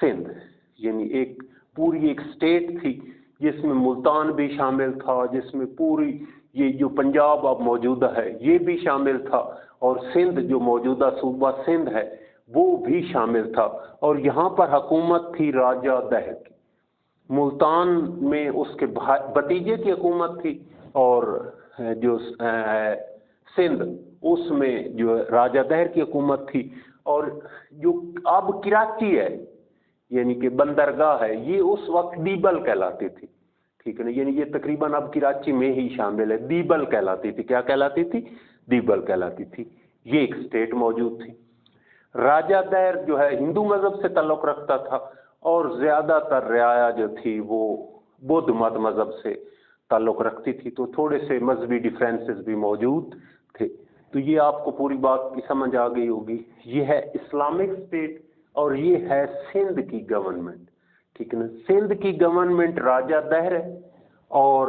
سندھ، یعنی ایک پوری ایک اسٹیٹ تھی جس میں ملتان بھی شامل تھا، جس میں پوری یہ جو پنجاب اب موجودہ ہے یہ بھی شامل تھا، اور سندھ جو موجودہ صوبہ سندھ ہے وہ بھی شامل تھا، اور یہاں پر حکومت تھی راجہ دہر کی۔ ملتان میں اس کے بھتیجے کی حکومت تھی، اور جو سندھ اس میں جو راجہ دہر کی حکومت تھی، اور جو اب کراچی ہے یعنی کہ بندرگاہ ہے یہ اس وقت دیبل کہلاتی تھی، ٹھیک ہے نا، یعنی یہ تقریباً اب کراچی میں ہی شامل ہے، دیبل کہلاتی تھی۔ کیا کہلاتی تھی؟ دیبل کہلاتی تھی۔ یہ ایک اسٹیٹ موجود تھی۔ راجہ دہر جو ہے ہندو مذہب سے تعلق رکھتا تھا، اور زیادہ تر رعایا جو تھی وہ بدھ مت مذہب سے تعلق رکھتی تھی، تو تھوڑے سے مذہبی ڈیفرنسز بھی موجود تھے۔ تو یہ آپ کو پوری بات کی سمجھ آ گئی ہوگی۔ یہ ہے اسلامک اسٹیٹ، اور یہ ہے سندھ کی گورنمنٹ، ٹھیک ہے نا۔ سندھ کی گورنمنٹ راجہ دہر ہے، اور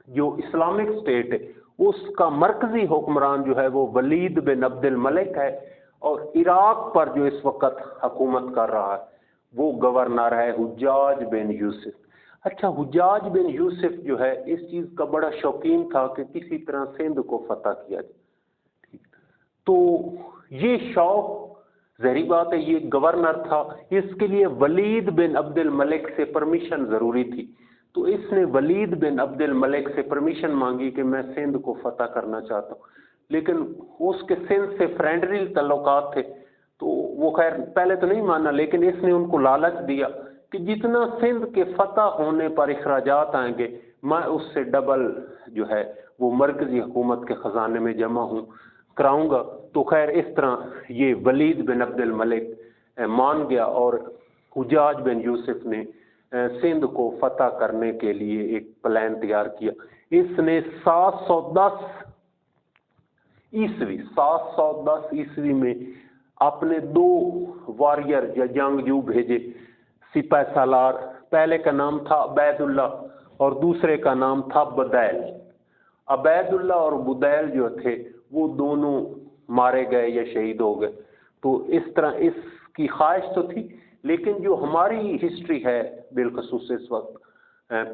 جو اسلامک اسٹیٹ ہے اس کا مرکزی حکمران جو ہے وہ ولید بن عبد الملک ہے، اور عراق پر جو اس وقت حکومت کر رہا ہے وہ گورنر ہے حجاج بن یوسف۔ اچھا، حجاج بن یوسف جو ہے اس چیز کا بڑا شوقین تھا کہ کسی طرح سندھ کو فتح کیا جائے، تو یہ شوق ظاہری بات ہے یہ گورنر تھا، اس کے لیے ولید بن عبد الملک سے پرمیشن ضروری تھی، تو اس نے ولید بن عبد الملک سے پرمیشن مانگی کہ میں سندھ کو فتح کرنا چاہتا ہوں، لیکن اس کے سندھ سے فرینڈلی تعلقات تھے، تو وہ خیر پہلے تو نہیں مانا، لیکن اس نے ان کو لالچ دیا کہ جتنا سندھ کے فتح ہونے پر اخراجات آئیں گے میں اس سے ڈبل جو ہے وہ مرکزی حکومت کے خزانے میں جمع کراؤں گا۔ تو خیر اس طرح یہ ولید بن عبد الملک مان گیا، اور حجاج بن یوسف نے سندھ کو فتح کرنے کے لیے ایک پلان تیار کیا۔ اس نے 710 عیسوی میں اپنے 2 واریر یا جنگجو بھیجے، سپہ سالار، پہلے کا نام تھا عبید اللہ اور دوسرے کا نام تھا بدیل۔ عبید اللہ اور بدیل جو تھے وہ دونوں مارے گئے یا شہید ہو گئے۔ تو اس طرح اس کی خواہش تو تھی، لیکن جو ہماری ہسٹری ہے بالخصوص اس وقت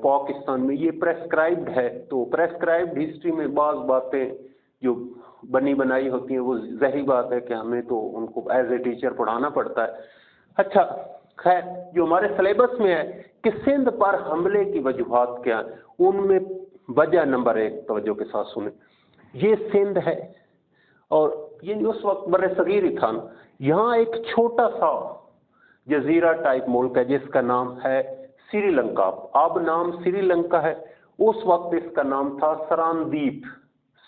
پاکستان میں یہ پریسکرائبڈ ہے، تو پریسکرائبڈ ہسٹری میں بعض باتیں جو بنی بنائی ہوتی ہیں وہ ظاہری بات ہے کہ ہمیں تو ان کو ایز اے ٹیچر پڑھانا پڑتا ہے۔ اچھا خیر، جو ہمارے سلیبس میں ہے کہ سندھ پر حملے کی وجوہات کیا ہیں، ان میں وجہ نمبر 1 توجہ کے ساتھ سنیں، یہ سندھ ہے، اور یہ اس وقت بر صغیر ہی تھا نا، یہاں ایک چھوٹا سا جزیرہ ٹائپ ملک ہے جس کا نام ہے سری لنکا۔ اب نام سری لنکا ہے، اس وقت اس کا نام تھا سراندیپ۔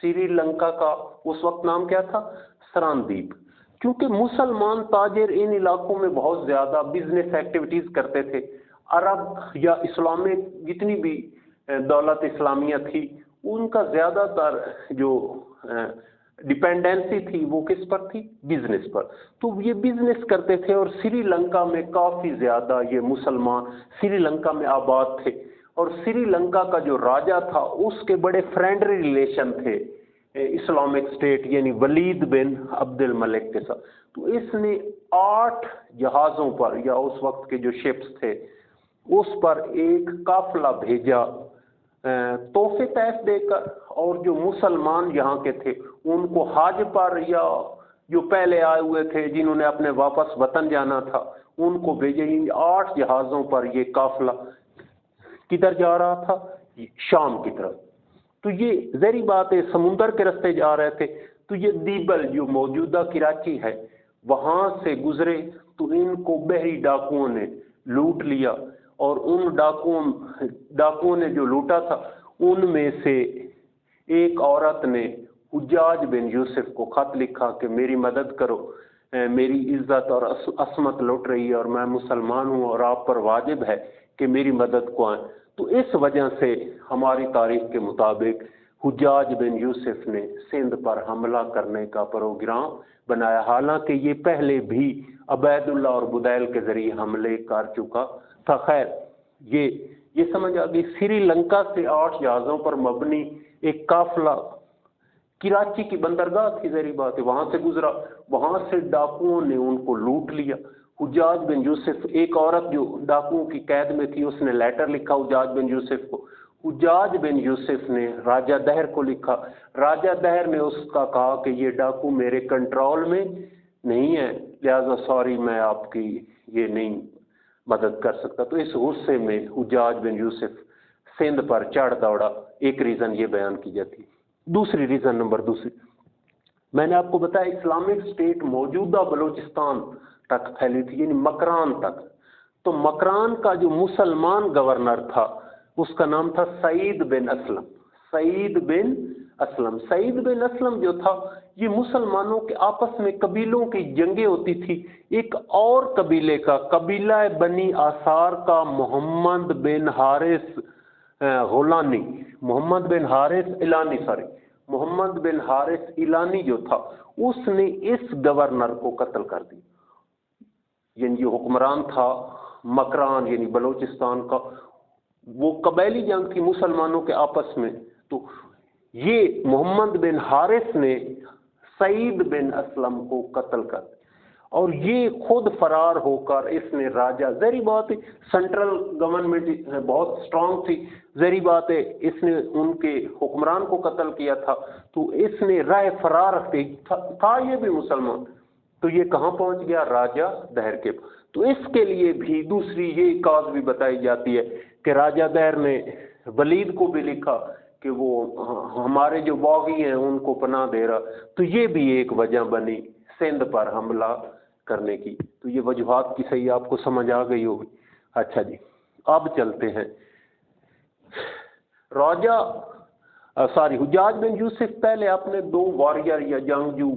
سری لنکا کا اس وقت نام کیا تھا؟ سراندیپ۔ کیونکہ مسلمان تاجر ان علاقوں میں بہت زیادہ بزنس ایکٹیویٹیز کرتے تھے، عرب یا اسلامک جتنی بھی دولت اسلامیہ تھی ان کا زیادہ تر جو ڈیپینڈنسی تھی وہ کس پر تھی؟ بزنس پر۔ تو یہ بزنس کرتے تھے، اور سری لنکا میں کافی زیادہ یہ مسلمان سری لنکا میں آباد تھے، اور سری لنکا کا جو راجہ تھا اس کے بڑے فرینڈلی ریلیشن تھے اسلامک اسٹیٹ یعنی ولید بن عبد الملک کے ساتھ۔ تو اس نے 8 جہازوں پر یا اس وقت کے جو شپس تھے اس پر ایک قافلہ بھیجا تحفے تحف دے کر، اور جو مسلمان یہاں کے تھے ان کو حج پر یا جو پہلے آئے ہوئے تھے جنہوں نے اپنے واپس وطن جانا تھا ان کو بھیجے۔ 8 جہازوں پر یہ قافلہ کدھر جا رہا تھا؟ شام کی طرف۔ تو یہ ظاہری بات ہے سمندر کے راستے جا رہے تھے، تو یہ دیبل جو موجودہ کراچی ہے وہاں سے گزرے، تو ان کو بحری ڈاکوؤں نے لوٹ لیا، اور ان ڈاکوؤں نے جو لوٹا تھا ان میں سے ایک عورت نے حجاج بن یوسف کو خط لکھا کہ میری مدد کرو، میری عزت اور عصمت لوٹ رہی ہے اور میں مسلمان ہوں اور آپ پر واجب ہے کہ میری مدد کو آئیں۔ تو اس وجہ سے ہماری تاریخ کے مطابق حجاج بن یوسف نے سندھ پر حملہ کرنے کا پروگرام بنایا، حالانکہ یہ پہلے بھی عبید اللہ اور بدیل کے ذریعے حملے کر چکا تھا۔ خیر یہ سمجھ آ گئی۔ سری لنکا سے 8 جہازوں پر مبنی ایک قافلہ کراچی کی بندرگاہ تھی، ظاہری بات ہے وہاں سے گزرا، وہاں سے ڈاکوؤں نے ان کو لوٹ لیا۔ حجاج بن یوسف، ایک عورت جو ڈاکوؤں کی قید میں تھی، اس نے لیٹر لکھا حجاج بن یوسف کو. حجاج بن یوسف نے راجہ دہر کو لکھا. راجہ دہر نے اس کا کہا کہ یہ ڈاکو میرے کنٹرول میں نہیں ہے، لہذا سوری میں آپ کی یہ نہیں مدد کر سکتا. تو اس غصے میں حجاج بن یوسف سندھ پر چڑھ دوڑا. ایک ریزن یہ بیان کی جاتی. دوسری ریزن نمبر دوسری، میں نے آپ کو بتایا اسلامک اسٹیٹ موجودہ بلوچستان تک پھیلی تھی، یعنی مکران تک. تو مکران کا جو مسلمان گورنر تھا اس کا نام تھا سعید بن اسلم. سعید بن اسلم، سعید بن اسلم جو تھا یہ مسلمانوں کے آپس میں قبیلوں کی جنگیں ہوتی تھی. ایک اور قبیلے کا، قبیلہ بنی آثار کا محمد بن حارث غولانی، محمد بن حارث اعلانی، محمد بن حارث اعلانی جو تھا اس نے اس گورنر کو قتل کر دیا. یعنی جو حکمران تھا مکران یعنی بلوچستان کا، وہ قبیلی جنگ تھی مسلمانوں کے آپس میں. تو یہ محمد بن حارث نے سعید بن اسلم کو قتل کر دیا اور یہ خود فرار ہو کر اس نے راجہ، ظاہری بات ہے سینٹرل گورنمنٹ بہت اسٹرانگ تھی، ظاہری بات ہے اس نے ان کے حکمران کو قتل کیا تھا. تو اس نے راہ فرار رکھتے تھا یہ بھی مسلمان، تو یہ کہاں پہنچ گیا؟ راجہ دہر کے. تو اس کے لیے بھی دوسری یہ کاز بھی بتائی جاتی ہے کہ راجہ دہر نے ولید کو بھی لکھا کہ وہ ہمارے جو باغی ہیں ان کو پناہ دے رہا. تو یہ بھی ایک وجہ بنی سندھ پر حملہ کرنے کی. تو یہ وجوہات کی صحیح آپ کو سمجھ آ گئی ہوگی. اچھا جی، اب چلتے ہیں. حجاج بن یوسف پہلے اپنے 2 واریر یا جنگجو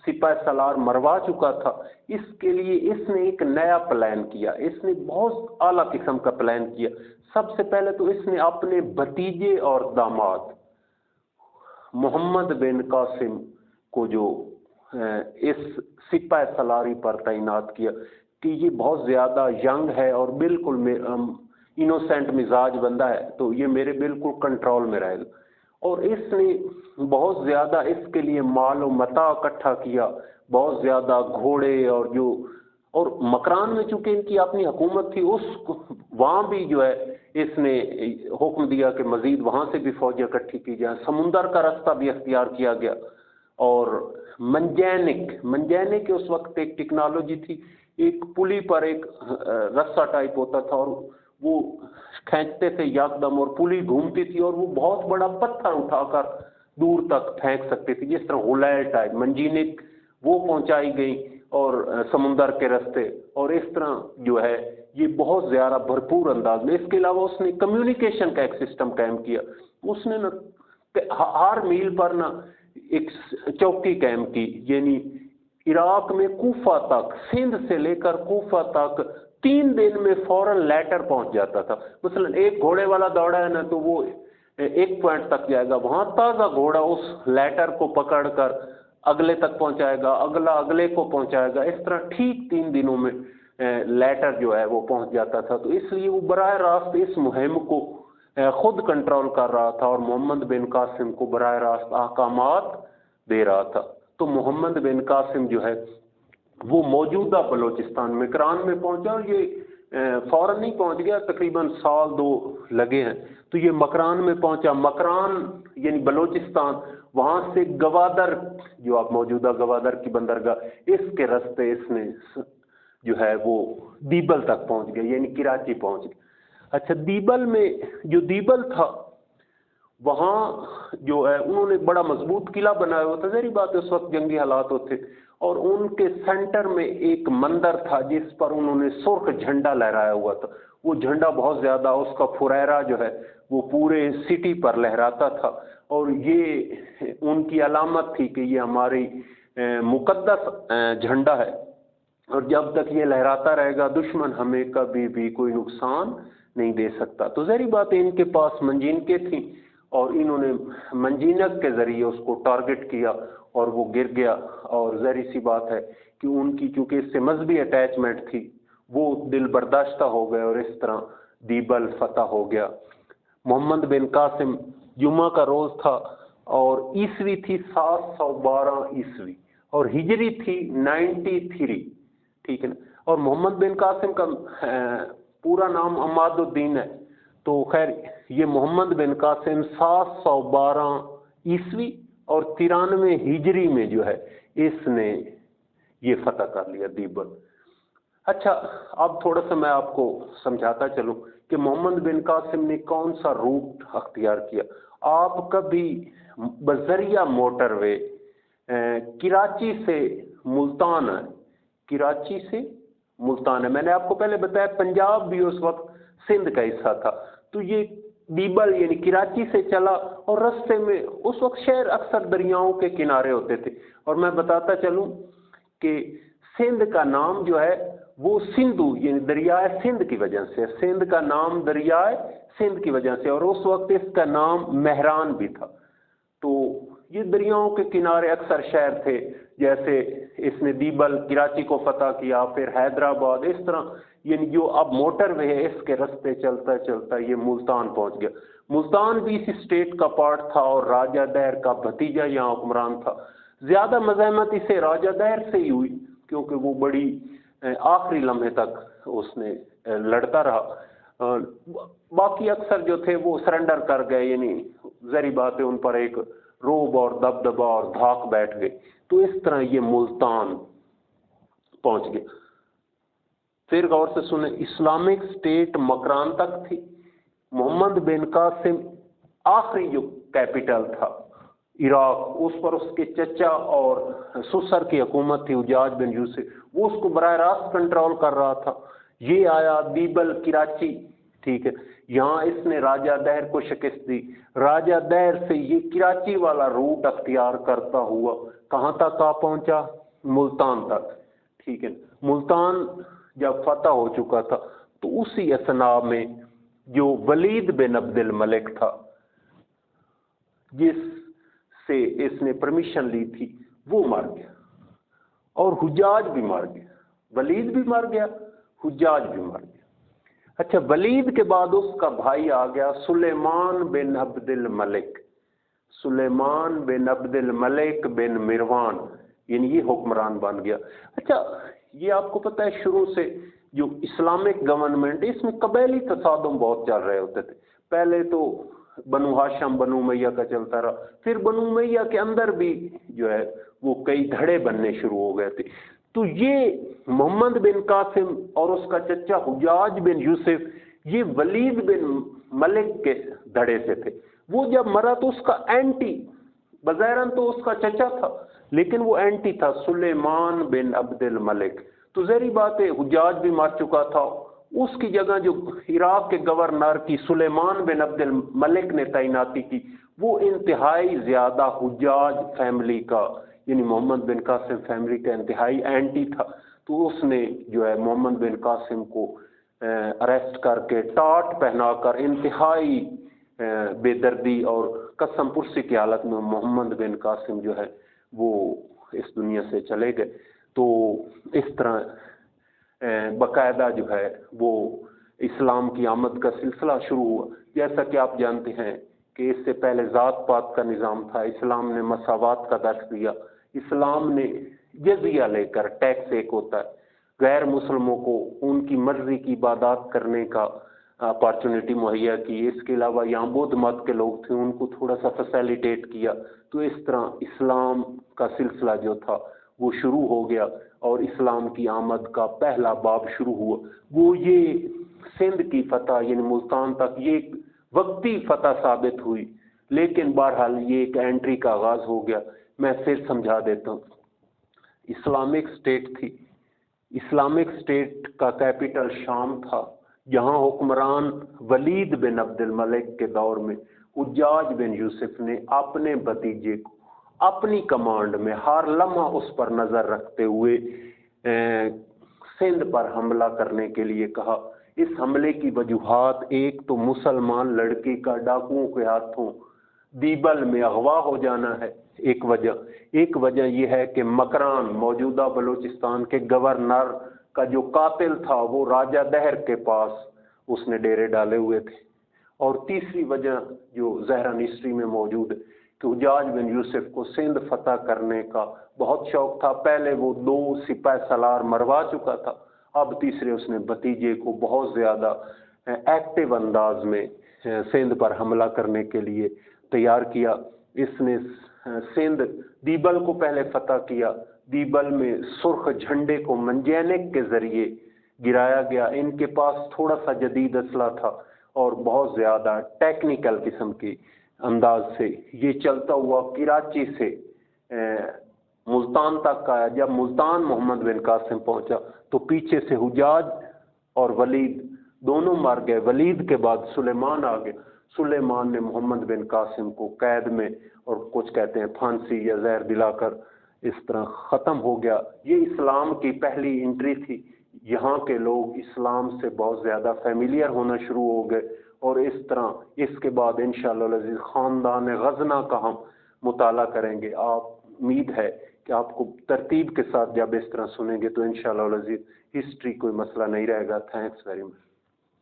سپاہ سالار مروا چکا تھا. اس کے لیے اس نے ایک نیا پلان کیا، اس نے بہت اعلیٰ قسم کا پلان کیا. سب سے پہلے تو اس نے اپنے بھتیجے اور داماد محمد بن قاسم کو جو اس سپاہ سالاری پر تعینات کیا کہ یہ بہت زیادہ ینگ ہے اور بالکل انوسینٹ مزاج بندہ ہے، تو یہ میرے بالکل کنٹرول میں رہے گا. اور اس نے بہت زیادہ اس کے لیے مال و متاع اکٹھا کیا، بہت زیادہ گھوڑے اور مکران میں چونکہ ان کی اپنی حکومت تھی، وہاں بھی جو ہے اس نے حکم دیا کہ مزید وہاں سے بھی فوجیں اکٹھی کی جائیں. سمندر کا راستہ بھی اختیار کیا گیا. اور منجینک اس وقت ایک ٹیکنالوجی تھی، ایک پلی پر ایک رسہ ٹائپ ہوتا تھا اور وہ کھینچتے تھے یکدم اور پلی گھومتی تھی اور وہ بہت بڑا پتھر اٹھا کر دور تک پھینک سکتے تھے، جس طرح غلیر ٹائپ. منجینک وہ پہنچائی گئی اور سمندر کے راستے، اور اس طرح جو ہے یہ بہت زیادہ بھرپور انداز میں. اس کے علاوہ اس نے کمیونیکیشن کا ایک سسٹم قائم کیا. اس نے ہر میل پر ایک چوکی قائم کی، یعنی عراق میں کوفہ تک، سندھ سے لے کر کوفہ تک 3 دن میں فوراً لیٹر پہنچ جاتا تھا. مثلا ایک گھوڑے والا دوڑا ہے نا تو وہ ایک پوائنٹ تک جائے گا، وہاں تازہ گھوڑا اس لیٹر کو پکڑ کر اگلے تک پہنچائے گا، اگلا اگلے کو پہنچائے گا. اس طرح ٹھیک 3 دنوں میں لیٹر جو ہے وہ پہنچ جاتا تھا. تو اس لیے وہ براہ راست اس مہم کو خود کنٹرول کر رہا تھا اور محمد بن قاسم کو براہ راست احکامات دے رہا تھا. تو محمد بن قاسم جو ہے وہ موجودہ بلوچستان مکران میں پہنچا، اور یہ فوراً نہیں پہنچ گیا، تقریباً 1-2 لگے ہیں. تو یہ مکران میں پہنچا. مکران یعنی بلوچستان، وہاں سے گوادر جو آپ موجودہ گوادر کی بندرگاہ، اس کے راستے اس نے جو ہے وہ دیبل تک پہنچ گئے، یعنی کراچی پہنچ گئے. اچھا، دیبل میں جو دیبل تھا وہاں جو ہے انہوں نے بڑا مضبوط قلعہ بنایا ہوا تھا. ظاہری بات ہے اس وقت جنگی حالات ہوتے، اور ان کے سینٹر میں ایک مندر تھا جس پر انہوں نے سرخ جھنڈا لہرایا ہوا تھا. وہ جھنڈا بہت زیادہ، اس کا فریرا جو ہے وہ پورے سٹی پر لہراتا تھا، اور یہ ان کی علامت تھی کہ یہ ہماری مقدس جھنڈا ہے، اور جب تک یہ لہراتا رہے گا دشمن ہمیں کبھی بھی کوئی نقصان نہیں دے سکتا. تو ظاہری بات ہے ان کے پاس منجینکیں تھیں، اور انہوں نے منجینک کے ذریعے اس کو ٹارگٹ کیا اور وہ گر گیا. اور ظاہری سی بات ہے کہ ان کی چونکہ اس سے مذہبی اٹیچمنٹ تھی، وہ دل برداشتہ ہو گئے اور اس طرح دیبل فتح ہو گیا. محمد بن قاسم، جمعہ کا روز تھا اور عیسوی تھی 712 عیسوی اور ہجری تھی 93، ٹھیک ہے نا. اور محمد بن قاسم کا پورا نام عماد الدین ہے. تو خیر یہ محمد بن قاسم 712 عیسوی اور 93 ہجری میں جو ہے اس نے یہ فتح کر لیا دیبل. اچھا اب تھوڑا سا میں آپ کو سمجھاتا چلوں کہ محمد بن قاسم نے کون سا روٹ اختیار کیا. آپ کبھی بذریعہ موٹر وے کراچی سے ملتان ہے، کراچی سے ملتان ہے، میں نے آپ کو پہلے بتایا پنجاب بھی اس وقت سندھ کا حصہ تھا، تو یہ بیبل یعنی کراچی سے چلا اور رستے میں اس وقت شہر اکثر دریاؤں کے کنارے ہوتے تھے. اور میں بتاتا چلوں کہ سندھ کا نام جو ہے وہ سندھو یعنی دریائے سندھ کی وجہ سے، سندھ کا نام دریائے سندھ کی وجہ سے، اور اس وقت اس کا نام مہران بھی تھا. تو یہ دریاؤں کے کنارے اکثر شہر تھے. جیسے اس نے دیبل کراچی کو فتح کیا، پھر حیدرآباد، اس طرح یعنی جو اب موٹر وے ہے اس کے رستے چلتا چلتا یہ ملتان پہنچ گیا. ملتان بھی اسی اسٹیٹ کا پارٹ تھا اور راجہ دہر کا بھتیجا یہاں حکمران تھا. زیادہ مزاحمت اسے راجہ دہر سے ہی ہوئی کیونکہ وہ بڑی آخری لمحے تک اس نے لڑتا رہا. باقی اکثر جو تھے وہ سرنڈر کر گئے، یعنی ظاہری بات ہے ان پر ایک روب اور دبدبا اور دھاک بیٹھ گئے. تو اس طرح یہ ملتان پہنچ گیا. پھر غور سے سنیں، اسلامک اسٹیٹ مکران تک تھی. محمد بن قاسم آخری جو کیپٹل تھا عراق، اس پر اس کے چچا اور سسر کی حکومت تھی حجاج بن یوسف، وہ اس کو براہ راست کنٹرول کر رہا تھا. یہ آیا بیبل کراچی، ٹھیک ہے، یہاں اس نے راجہ دہر کو شکست دی. راجہ دہر سے یہ کراچی والا روٹ اختیار کرتا ہوا کہاں تک آ پہنچا؟ ملتان تک، ٹھیک ہے. ملتان جب فتح ہو چکا تھا تو اسی اثناء میں جو ولید بن عبد الملک تھا جس سے اس نے پرمیشن لی تھی وہ مر گیا اور حجاج بھی مر گیا. ولید بھی مر گیا، حجاج بھی مر گیا. اچھا ولید کے بعد اس کا بھائی آ گیا سلیمان بن عبد الملک، سلیمان بن عبد الملک بن مروان، یعنی یہ حکمران بن گیا. اچھا یہ آپ کو پتہ ہے شروع سے جو اسلامک گورنمنٹ اس میں قبیلی تصادم بہت چل رہے ہوتے تھے. پہلے تو بنو ہاشم بنو امیہ کا چلتا رہا، پھر بنو امیہ کے اندر بھی جو ہے وہ کئی دھڑے بننے شروع ہو گئے تھے. تو یہ محمد بن قاسم اور اس کا چچا حجاج بن یوسف یہ ولید بن ملک کے دھڑے سے تھے. وہ جب مرا تو اس کا اینٹی، بظاہراً تو اس کا چچا تھا لیکن وہ اینٹی تھا، سلیمان بن عبد الملک. تو ظاہری بات ہے حجاج بھی مر چکا تھا، اس کی جگہ جو عراق کے گورنر کی سلیمان بن عبد الملک نے تعیناتی کی وہ انتہائی زیادہ حجاج فیملی کا یعنی محمد بن قاسم فیملی کا انتہائی اینٹی تھا. تو اس نے جو ہے محمد بن قاسم کو اریسٹ کر کے ٹاٹ پہنا کر انتہائی بے دردی اور قسم پرسی کی حالت میں محمد بن قاسم جو ہے وہ اس دنیا سے چلے گئے. تو اس طرح باقاعدہ جو ہے وہ اسلام کی آمد کا سلسلہ شروع ہوا. جیسا کہ آپ جانتے ہیں کہ اس سے پہلے ذات پات کا نظام تھا، اسلام نے مساوات کا درس دیا. اسلام نے جزیہ لے کر، ٹیکس ایک ہوتا ہے، غیر مسلموں کو ان کی مرضی کی عبادات کرنے کا اپارچونٹی مہیا کی. اس کے علاوہ یہاں بدھ مت کے لوگ تھے ان کو تھوڑا سا فیسیلیٹیٹ کیا. تو اس طرح اسلام کا سلسلہ جو تھا وہ شروع ہو گیا اور اسلام کی آمد کا پہلا باب شروع ہوا. وہ یہ سندھ کی فتح یعنی ملتان تک یہ ایک وقتی فتح ثابت ہوئی، لیکن بہرحال یہ ایک اینٹری کا آغاز ہو گیا. میں پھر سمجھا دیتا ہوں. اسلامک اسٹیٹ تھی، اسلامک اسٹیٹ کا کیپٹل شام تھا، جہاں حکمران ولید بن عبد الملک کے دور میں حجاج بن یوسف نے اپنے بھتیجے کو اپنی کمانڈ میں ہر لمحہ اس پر نظر رکھتے ہوئے سندھ پر حملہ کرنے کے لیے کہا. اس حملے کی وجوہات ایک تو مسلمان لڑکی کا ڈاکوؤں کے ہاتھوں دیبل میں اغوا ہو جانا ہے، ایک وجہ یہ ہے کہ مکران موجودہ بلوچستان کے گورنر کا جو قاتل تھا وہ راجہ دہر کے پاس اس نے ڈیرے ڈالے ہوئے تھے. اور تیسری وجہ جو ظاہراً ہسٹری میں موجود ہے کہ حجاج بن یوسف کو سندھ فتح کرنے کا بہت شوق تھا. پہلے وہ 2 سپہ سالار مروا چکا تھا، اب تیسرے اس نے بھتیجے کو بہت زیادہ ایکٹیو انداز میں سندھ پر حملہ کرنے کے لیے تیار کیا. اس نے سندھ دیبل کو پہلے فتح کیا. دیبل میں سرخ جھنڈے کو منجینک کے ذریعے گرایا گیا. ان کے پاس تھوڑا سا جدید اسلحہ تھا اور بہت زیادہ ٹیکنیکل قسم کی انداز سے یہ چلتا ہوا کراچی سے ملتان تک آیا. جب ملتان محمد بن قاسم پہنچا تو پیچھے سے حجاج اور ولید دونوں مر گئے. ولید کے بعد سلیمان آ گئے. سلیمان نے محمد بن قاسم کو قید میں اور کچھ کہتے ہیں پھانسی یا زہر دلا کر اس طرح ختم ہو گیا. یہ اسلام کی پہلی انٹری تھی. یہاں کے لوگ اسلام سے بہت زیادہ فیملیئر ہونا شروع ہو گئے اور اس طرح اس کے بعد انشاءاللہ العزیز خاندان غزنہ کا ہم مطالعہ کریں گے. امید ہے کہ آپ کو ترتیب کے ساتھ جب اس طرح سنیں گے تو انشاءاللہ العزیز ہسٹری کوئی مسئلہ نہیں رہے گا. Thanks very much.